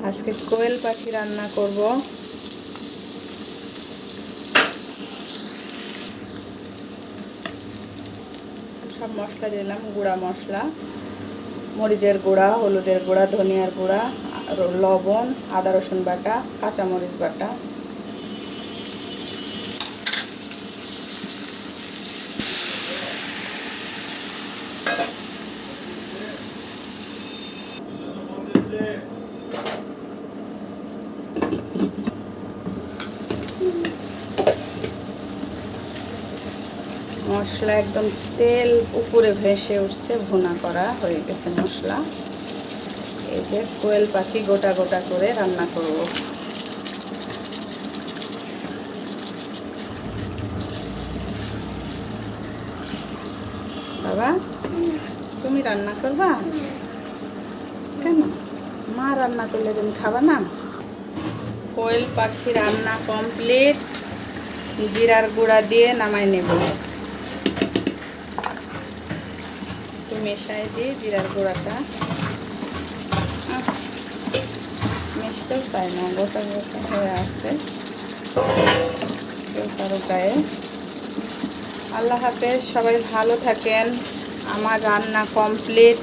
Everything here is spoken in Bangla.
আজকে কোয়েল পাখি রান্না করব। সব মশলা দিলাম, গুঁড়া মশলা, মরিচের গুঁড়া, হলুদের গুঁড়া, ধনিয়ার গুঁড়া, লবণ, আদা রসুন বাটা, কাঁচামরিচ বাটা। মশলা একদম তেল উপরে ভেসে উঠছে, ভুনা করা হয়ে গেছে মশলা। এই যে কোয়েল পাখি গোটা গোটা করে রান্না করব। বাবা, তুমি রান্না করবা? কেন? মা রান্না করলে তুমি খাবা না? কোয়েল পাখি রান্না কমপ্লিট। জিরার গুঁড়া দিয়ে নামাই নেব। একটু মেশাই দিই জিরার গুঁড়াটা। মিশতেও চায় না, গোটা গোটা হয়ে আছে কেউ কারো গায়ে। আল্লাহ হাফেজ, সবাই ভালো থাকেন। আমার রান্না কমপ্লিট।